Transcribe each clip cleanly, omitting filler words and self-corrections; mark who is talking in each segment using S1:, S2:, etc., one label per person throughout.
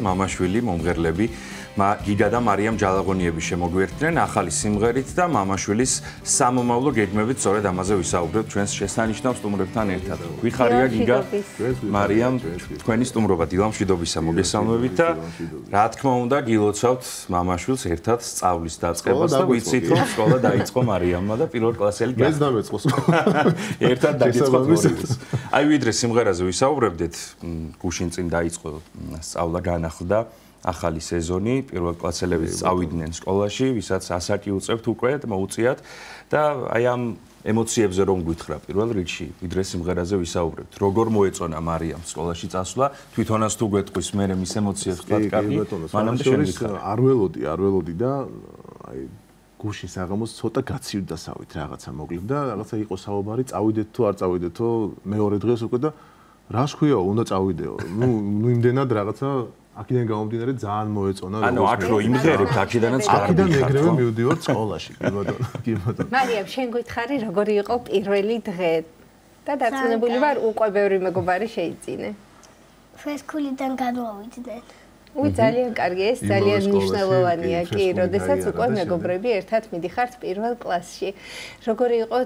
S1: მამაშვილი მომღერლები გიგა და მარიამ ჯალაღონიები შემოგვიერთდნენ ახალი სიმღერით და მამაშვილის სამომავლო გეგმებით სწორედ ამაზე ვისაუბრებთ ჩვენს შესანიშნავ სტუმრებთან ერთად. გვიხარია გიგა, მარიამ, თქვენი სტუმრობა დილამ მშვიდობისა მოგესალმებით და რა თქმა უნდა გილოცავთ მამაშვილს ერთად სწავლის დაწყებას და ვიცით რომ სკოლა დაიწყო მარიამმა და პირველ კლასელი
S2: მეც დამეწყო სკოლა.
S1: ერთად დაგიწყოთ მორიცხს. აი ვიდრე სიმღერაზე ვისაუბრებდით, გუშინ წინ დაიწყო სწავლა განახლდა ახალი სეზონი, პირველ კლასელებიც წავიდნენ სკოლაში, ვისაც ასაკი უწევთ უკვე მოუწიათ და აი ამ ემოციებზე რომ გითხრა პირველ რიგში, ვიდრე სიმღერაზე ვისაუბრებთ. როგორ მოეწონა მარიამ სკოლაში წასვლა, თვითონაც თუ გვეტყვის მე მის ემოციებს ვთქვათ კარგი, მანამდე შემიგიხარ.
S2: არ ველოდი და აი გუშინ საღამოს ცოტა გაცივდასავით რაღაცა მოკლედ და რაღაცა იყო საუბარი, წავიდეთ თუ არ წავიდეთო მეორე დღეს უკვე და რა შქვიაო, უნდა წავიდეო. ნუ იმდენად რაღაცა აქედან გამომდინარე ძალიან მოეწონა.
S1: ანუ აქ რო იმღერებთ, აქედანაც
S2: აქედან ეგრევე მივდივართ სკოლაში. კი ბატონო.
S3: მარიამ, შენ გითხარი როგორი იყო პირველი დღე და დარწმუნებული ვარ უკვე ბევრი მეგობარი შეიწინე.
S4: ფრესკულიდან გადავიდეთ.
S3: ძალიან კარგი, ეს ძალიან მნიშვნელოვანია კი, როდესაც უკვე მეგობრები ერთად მიდიხართ პირველ კლასში. როგორი იყო,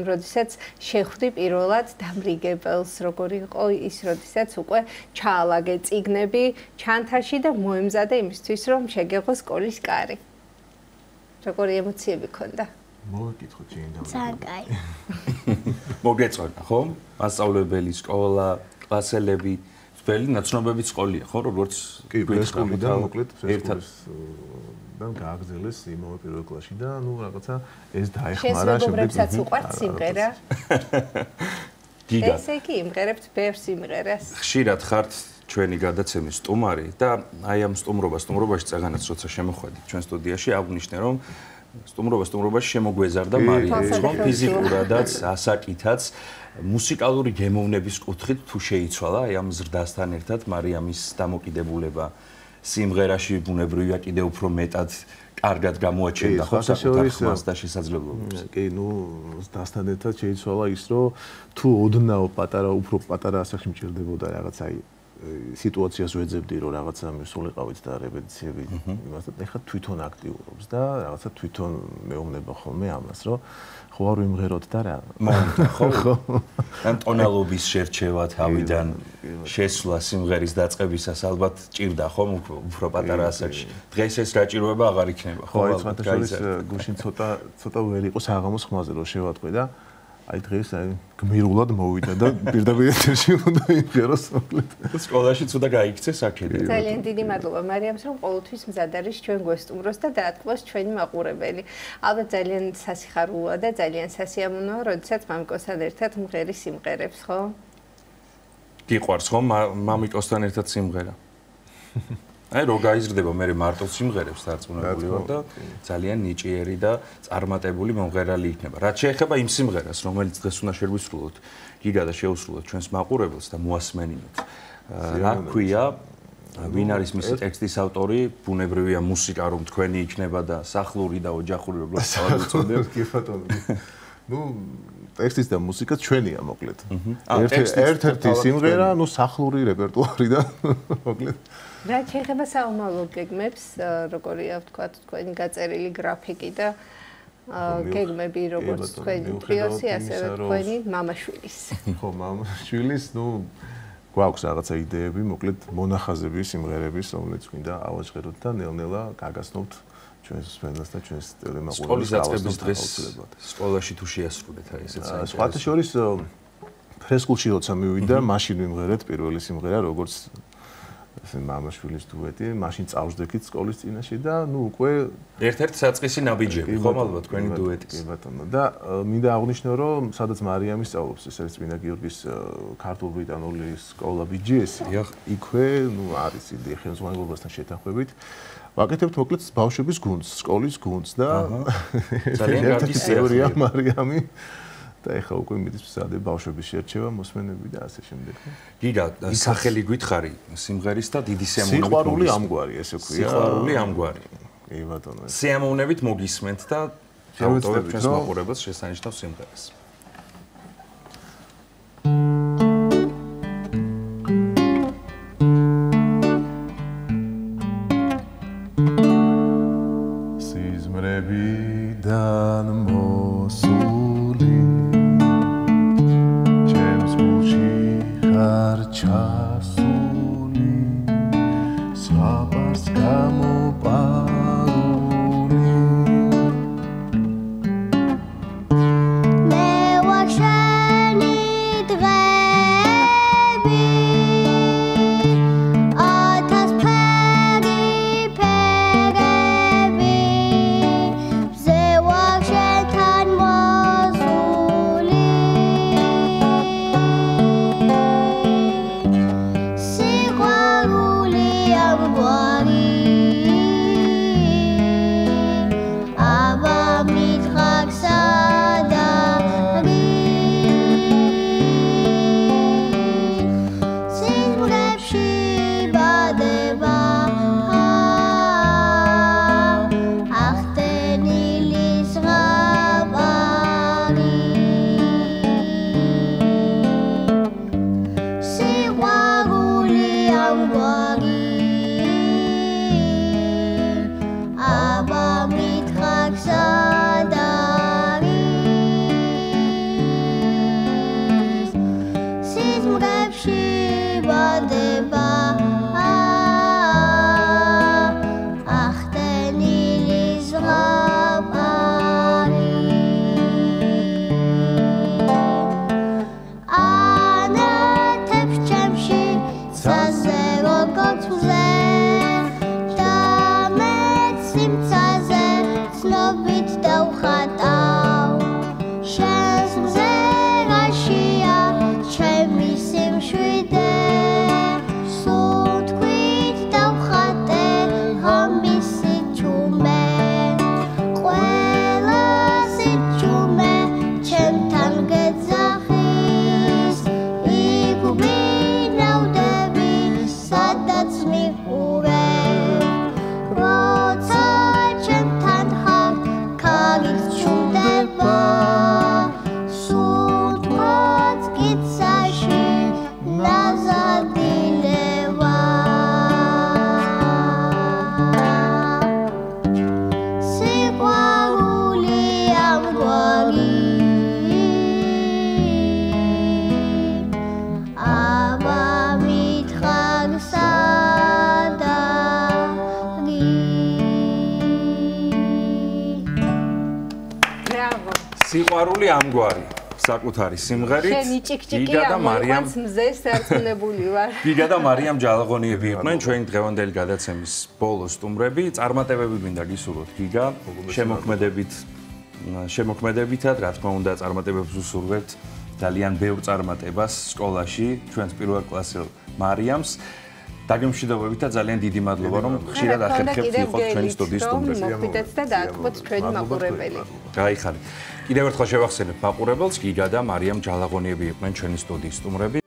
S3: როდესაც შეხვდი პირველად დამრიგებელს, როგორი იყო ის, როდესაც უკვე ჩაალაგე წიგნები ჩანთაში და მოემზადე იმისთვის, რომ შეგეღო სკოლის კარი. როგორი ემოციები ქონდა?
S2: მოვეკითხოთ შენ და
S4: ძალიან კაი.
S1: მოგეწონა, ხო? მასწავლებელი, სკოლა, კლასელები ველი ნაცნობები სკოლია, ხო, როგორც
S2: ფრესკულიდან მოკლედ ფრესკულიდან გააგზელეს იმავე პირველ კლასში და ნუ რაღაცა ეს დაეხმარა
S3: შემდეგაც უყვართ სიმღერა.
S1: გიგა.
S3: ესე იგი იმღერებთ ბევრ სიმღერას.
S1: ხშირად ხართ ჩვენი გადაცემის სტუმარი და აი ამ სტუმრობაში წეგანაც როცა შემოხვედით ჩვენ სტუდიაში აღვნიშნე რომ სტუმრობაში შემოგვეზარდა მარიამ, რომ ფიზიკურადაც, ასაკითაც მუსიკალური გემოვნების კუთხით თუ შეიცვალა აი ამ ზრდასთან ერთად მარიამის დამოკიდებულება სიმღერაში ბუნებრივია კიდევ უფრო მეტად კარგად გამოაჩენდა ხო საკუთარ ხმას და შესაძლებლობებს.
S2: კი, ნუ ზრდასთან ერთად შეიცვალა ის, რომ თუ ოდნავ უფრო პატარა ასაკში მჭირდებოდა რაღაცა აი სიტუაციას ვეძებდი რომ რაღაცა მისულიყავით და რეპეტიციები იმასთან ეხლა თვითონ აქტიურობს და რაღაცა თვითონ მეუბნება ხოლმე ამას რომ ხო არ ვიმღეროთ და რა
S1: მომდა ხო ან ტონალობის შერჩევა თავიდან შესვლა სიმღერის დაწყებისას ალბათ ჭირდა ხო უფრო პატარა ასაკში დღეს ეს რა ჭიროება აღარ იქნება
S2: ხო აი სხვადასხვა გუშინ ცოტა ვერ იყო საღამოს ხმაზე რომ შევატყვი და აი დღეს აი გმირულად მოვიდა და პირდაპირ ეთერში უნდა იმღეროს მოკლედ.
S1: სკოლაშიც უნდა გაიქცეს აქედან.
S3: ძალიან დიდი მადლობა მარიამს რომ ყოველთვის მზად არის ჩვენ გვესტუმროს და დაატყბოს ჩვენი მაყურებელი. ალბათ ძალიან სასიხარულოა და ძალიან სასიამოვნოა, როდესაც მამიკოსთან ერთად მღერის სიმღერებს, ხო?
S1: გიყვარს ხო მამიკოსთან ერთად სიმღერა? აი რო გაიზრდება მე მარტო სიმღერებს დარწმუნებული ვარ და ძალიან ნიჭიერი და წარმატებული მომღერალი იქნება. რაც შეეხება იმ სიმღერას, რომელიც დღეს უნდა შეგვისრულოთ, გიგა და შეუსრულოთ ჩვენს მაყურებელს და მოასმენინოთ. რა ქვია, ვინ არის მისი ტექსტის ავტორი? ბუნებრივია მუსიკა რომ თქვენი იქნება და სახლური და ოჯახური როგორც წავიწოდებ.
S2: კი ბატონო. ნუ ტექსტის და მუსიკა ჩვენია მოკლედ. ერთ-ერთი სიმღერა, ნუ სახლური რეპერტუარი და მოკლედ
S3: რა შეიძლება საომავლო გეგმებს, როგორია ვთქვათ, თქვენი გაწერილი გრაფიკი და გეგმები როგორც თქვენი ტრიოსი, ასევე თქვენი მამაშვილის.
S2: ხო, მამაშვილის, ნუ გვაქვს რაღაცა იდეები, მოკლედ მონახაზები სიმღერების, რომელიც გვინდა ავაჟღეროთ და ნელ-ნელა გაგაცნობთ ჩვენს სფენას და ჩვენს ტელემაყურებელს.
S1: სკოლის დაწყების დღეს სკოლაში თუ შეასრულეთ აი ესეც აი.
S2: სხვათა შორის ფრესკულში როცა მივიდა, მაშინ ვიმღერეთ პირველი სიმღერა, როგორც მამაშვილის დუეტი, მაშინ წავშდექით სკოლის წინაშე და ნუ უკვე
S1: ერთ-ერთი საწყისი ნაბიჯები, ხომ ალბათ თქვენი დუეტის.
S2: კი ბატონო. და მინდა აღვნიშნო, რომ სადაც მარიამი სწავლობს, ეს არის წმინდა გიორგის ქართულ-ბრიტანული სკოლა BGS-ი. იქვე, ნუ არის იდეა ხელმძღვანელობასთან შეთანხმებით. ვაკეთებთ მოკლედ ბავშვების გუნდს, სკოლის გუნდს და
S1: ძალიან კარგი
S2: სერია მარიამი. და ეხლა უკვე მიდის მზადე ბავშვების შერჩევა, მოსმენები და ასე შემდეგ.
S1: გიგა, სახელი გითხარი სიმღერის და დიდი სიამოვნებით.
S2: სიყვარული ამგვარი, ესე ქვია.
S1: სიყვარული ამგვარი.
S2: კი ბატონო.
S1: სიამოვნებით მოგისმენთ და ავტორებს ჩვენს მაყურებელს შესანიშნავ სიმღერას.
S2: პაპას გამოპარული
S4: მე ვარ შენი დღეები ათასფერი ფერები მზე ვარ შენთან მოზული სიყვარული ამგვარი აბა მითხრა სადარი სიმღერებში ბადება ახტენილი ზღაპარი სიყვარული ამგვარი აბა მითხრა სადარი სიმღერებში ბადება ახტენილი ზღაპარი ანათებს ჩემში ცაზე როგორც მზე და მეც სიმცაზე ცნობით დავხატავ შენს მზერაშია ჩემი სიმშვიდე სულ თქვით დავხატე ღამის სიჩუმე ყველა სიჩუმე ჩემთან გეძახის იქ ვინაუდები სადაც მიყურებ როცა ჩემთან ხარ ქარით ჩუმდება სულ თქვაც კიცაში ნაზადინება სიყვარული ამგვარი აბა მითხრა სადარი
S3: ბრავო.
S1: სიყვარული ამგვარი საკუთარი სიმღერით
S3: შენი ჭიკჭიკი
S1: გიგა და მარიამ
S3: ამოიყვანს მზეს დარწმუნებული ვარ.
S1: გიგა და მარიამ ჯალაღონიები იყვნენ ჩვენი დღევანდელი გადაცემის ბოლო სტუმრები. წარმატებები მინდა გისურვოთ გიგა, შემოქმედებითად, რა თქმა უნდა, წარმატებებს უსურვებთ ძალიან ბევრ წარმატებას სკოლაში, ჩვენს პირველ კლასელ მარიამს. დაგემშვიდობებით და ძალიან დიდი მადლობა, რომ ხშირად ახერხებთ იყოთ ჩვენი სტუდიის სტუმრები.
S3: მოგვიდეთ და დააკვოთ ჩვენი მაყურებელი.
S1: გაიხარით. კიდევ ერთხელ შევახსენებ მაყურებელს, გიგა და მარიამ ჯალაღონიები იყვნენ ჩვენი სტუდიის სტუმრები.